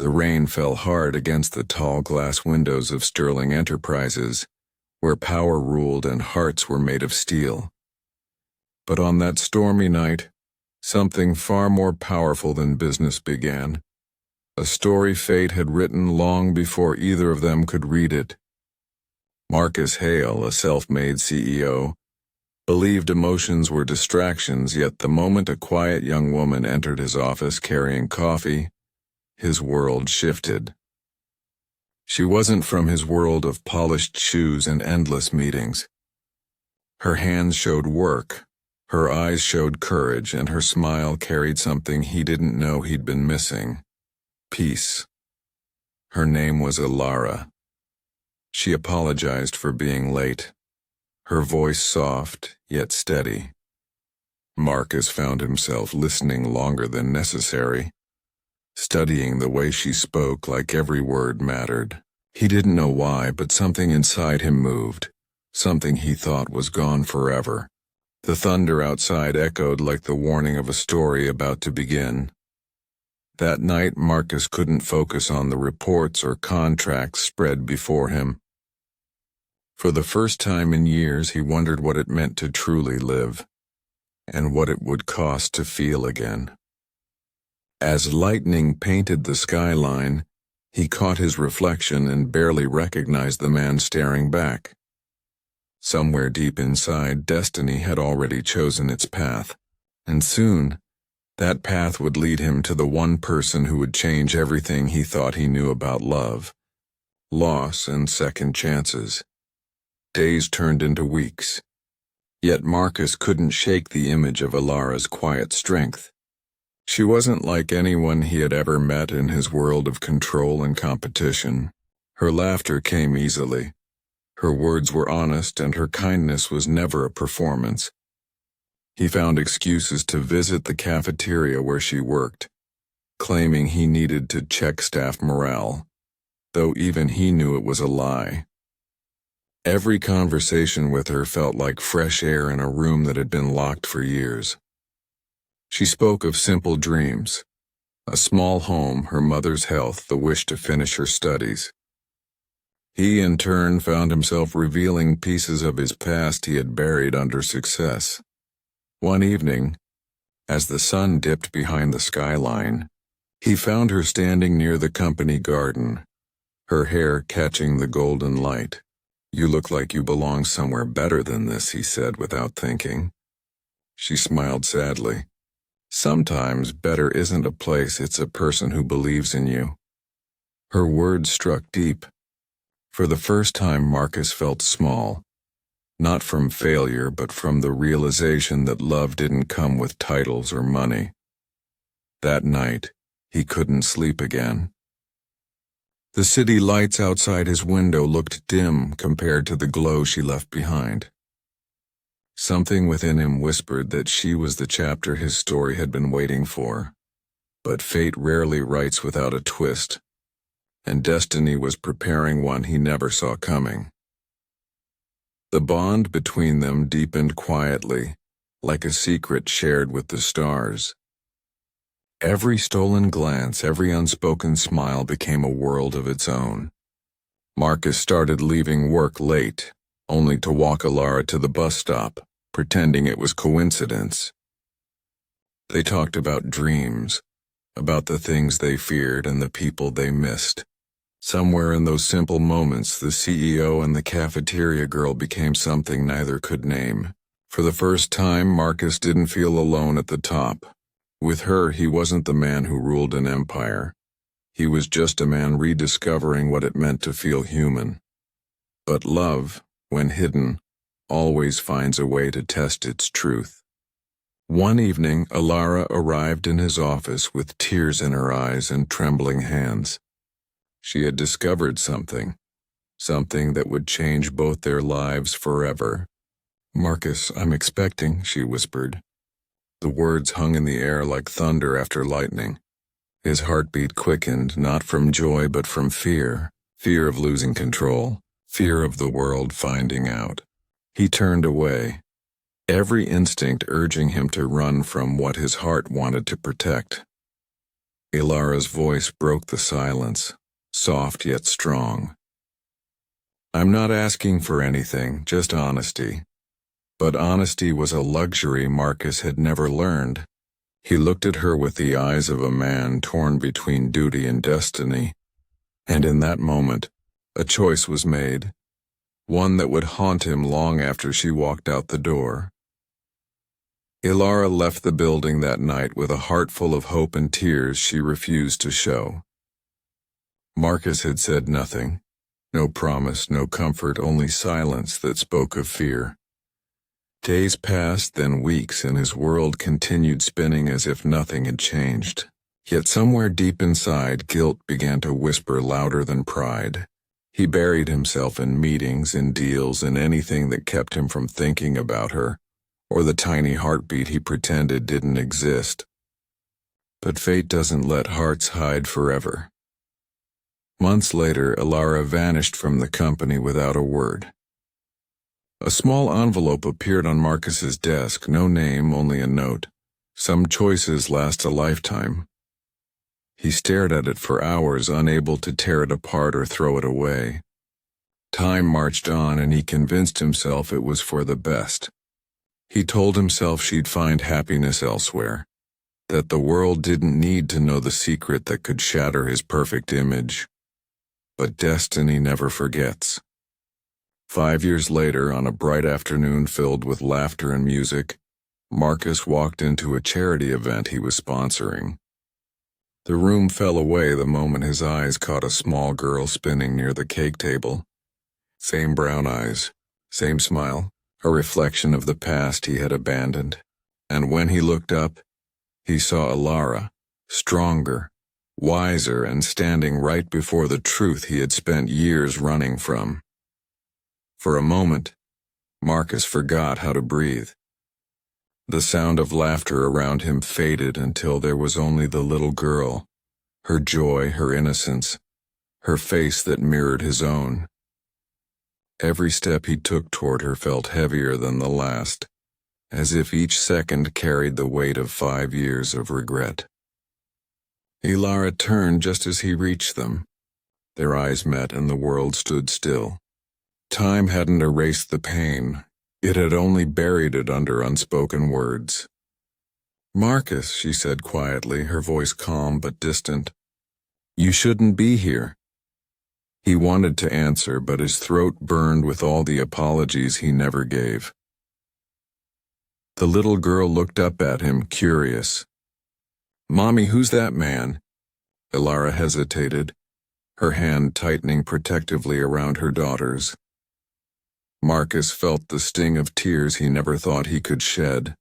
The rain fell hard against the tall glass windows of Sterling Enterprises, where power ruled and hearts were made of steel. But on that stormy night, something far more powerful than business began. A story fate had written long before either of them could read it. Marcus Hale, a self-made CEO, believed emotions were distractions, yet the moment a quiet young woman entered his office carrying coffee, his world shifted. She wasn't from his world of polished shoes and endless meetings. Her hands showed work, her eyes showed courage, and her smile carried something he didn't know he'd been missing: peace. Her name was Alara. She apologized for being late, her voice soft yet steady. Marcus found himself listening longer than necessary, studying the way she spoke like every word mattered. He didn't know why, but something inside him moved, something he thought was gone forever. The thunder outside echoed like the warning of a story about to begin. That night, Marcus couldn't focus on the reports or contracts spread before him. For the first time in years, he wondered what it meant to truly live, and what it would cost to feel again. As lightning painted the skyline, he caught his reflection and barely recognized the man staring back. Somewhere deep inside, destiny had already chosen its path, and soon, that path would lead him to the one person who would change everything he thought he knew about love, loss, and second chances. Days turned into weeks, yet Marcus couldn't shake the image of Alara's quiet strength. She wasn't like anyone he had ever met in his world of control and competition. Her laughter came easily. Her words were honest, and her kindness was never a performance. He found excuses to visit the cafeteria where she worked, claiming he needed to check staff morale, though even he knew it was a lie. Every conversation with her felt like fresh air in a room that had been locked for years. She spoke of simple dreams: a small home, her mother's health, the wish to finish her studies. He, in turn, found himself revealing pieces of his past he had buried under success. One evening, as the sun dipped behind the skyline, he found her standing near the company garden, her hair catching the golden light. "You look like you belong somewhere better than this," he said without thinking. She smiled sadly. "Sometimes better isn't a place, it's a person who believes in you." Her words struck deep. For the first time, Marcus felt small, not from failure, but from the realization that love didn't come with titles or money. That night, he couldn't sleep again. The city lights outside his window looked dim compared to the glow she left behind. Something within him whispered that she was the chapter his story had been waiting for. But fate rarely writes without a twist, and destiny was preparing one he never saw coming. The bond between them deepened quietly, like a secret shared with the stars. Every stolen glance, every unspoken smile became a world of its own. Marcus started leaving work late, only to walk Alara to the bus stop, pretending it was coincidence. They talked about dreams, about the things they feared and the people they missed. Somewhere in those simple moments, the CEO and the cafeteria girl became something neither could name. For the first time, Marcus didn't feel alone at the top. With her, he wasn't the man who ruled an empire. He was just a man rediscovering what it meant to feel human. But love, when hidden, always finds a way to test its truth. One evening, Alara arrived in his office with tears in her eyes and trembling hands. She had discovered something that would change both their lives forever. "Marcus, I'm expecting," she whispered. The words hung in the air like thunder after lightning. His heartbeat quickened, not from joy but from fear. Fear of losing control. Fear of the world finding out. He turned away, every instinct urging him to run from what his heart wanted to protect. Ilara's voice broke the silence, soft yet strong. I'm not asking for anything, just honesty. But honesty was a luxury Marcus had never learned. He looked at her with the eyes of a man torn between duty and destiny. And in that moment, a choice was made, one that would haunt him long after she walked out the door. Ilara left the building that night with a heart full of hope and tears she refused to show. Marcus had said nothing, no promise, no comfort, only silence that spoke of fear. Days passed, then weeks, and his world continued spinning as if nothing had changed. Yet somewhere deep inside, guilt began to whisper louder than pride. He buried himself in meetings, in deals, in anything that kept him from thinking about her, or the tiny heartbeat he pretended didn't exist. But fate doesn't let hearts hide forever. Months later, Ilara vanished from the company without a word. A small envelope appeared on Marcus's desk, no name, only a note. Some choices last a lifetime. He stared at it for hours, unable to tear it apart or throw it away. Time marched on, and he convinced himself it was for the best. He told himself she'd find happiness elsewhere, that the world didn't need to know the secret that could shatter his perfect image. But destiny never forgets. 5 years later, on a bright afternoon filled with laughter and music, Marcus walked into a charity event he was sponsoring. The room fell away the moment his eyes caught a small girl spinning near the cake table. Same brown eyes, same smile, a reflection of the past he had abandoned. And when he looked up, he saw Ilara, stronger, wiser, and standing right before the truth he had spent years running from. For a moment, Marcus forgot how to breathe. The sound of laughter around him faded until there was only the little girl, her joy, her innocence, her face that mirrored his own. Every step he took toward her felt heavier than the last, as if each second carried the weight of 5 years of regret. Ilara turned just as he reached them. Their eyes met and the world stood still. Time hadn't erased the pain. It had only buried it under unspoken words. Marcus, she said quietly, her voice calm but distant. You shouldn't be here. He wanted to answer, but his throat burned with all the apologies he never gave. The little girl looked up at him, curious. Mommy, who's that man? Ilara hesitated, her hand tightening protectively around her daughter's. Marcus felt the sting of tears he never thought he could shed.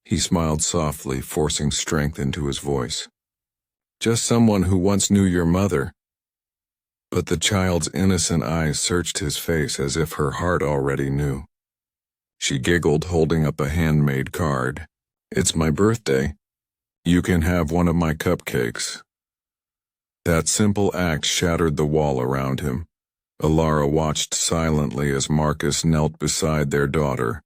He smiled softly, forcing strength into his voice. Just someone who once knew your mother. But the child's innocent eyes searched his face as if her heart already knew. She giggled, holding up a handmade card. It's my birthday. You can have one of my cupcakes. That simple act shattered the wall around him. Ilara watched silently as Marcus knelt beside their daughter,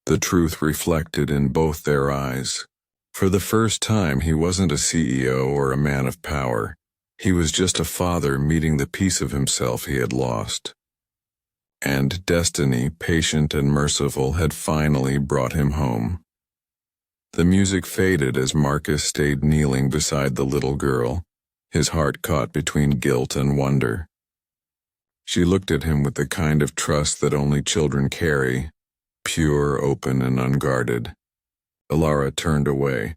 the truth reflected in both their eyes. For the first time, he wasn't a CEO or a man of power. He was just a father meeting the piece of himself he had lost. And destiny, patient and merciful, had finally brought him home. The music faded as Marcus stayed kneeling beside the little girl, his heart caught between guilt and wonder. She looked at him with the kind of trust that only children carry, pure, open, and unguarded. Ilara turned away,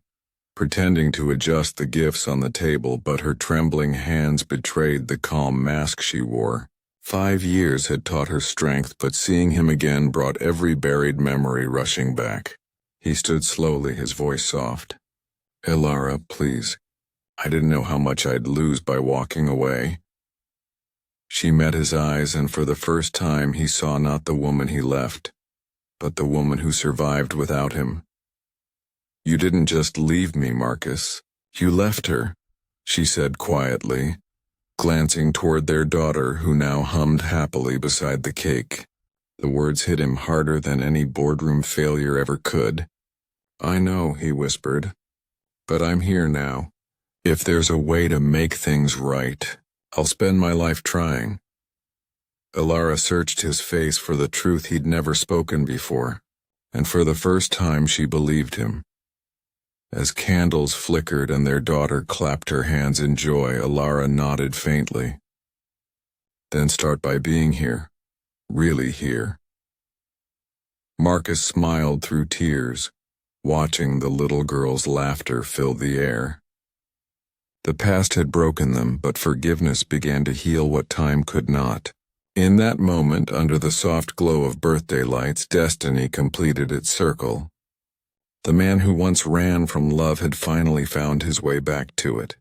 pretending to adjust the gifts on the table, but her trembling hands betrayed the calm mask she wore. 5 years had taught her strength, but seeing him again brought every buried memory rushing back. He stood slowly, his voice soft. Ilara, please. I didn't know how much I'd lose by walking away. She met his eyes, and for the first time he saw not the woman he left, but the woman who survived without him. You didn't just leave me, Marcus. You left her, she said quietly, glancing toward their daughter, who now hummed happily beside the cake. The words hit him harder than any boardroom failure ever could. I know, he whispered, but I'm here now, If there's a way to make things right, I'll spend my life trying. Alara searched his face for the truth he'd never spoken before, and for the first time she believed him. As candles flickered and their daughter clapped her hands in joy, Alara nodded faintly. Then start by being here. Really here. Marcus smiled through tears, watching the little girl's laughter fill the air. The past had broken them, but forgiveness began to heal what time could not. In that moment, under the soft glow of birthday lights, destiny completed its circle. The man who once ran from love had finally found his way back to it.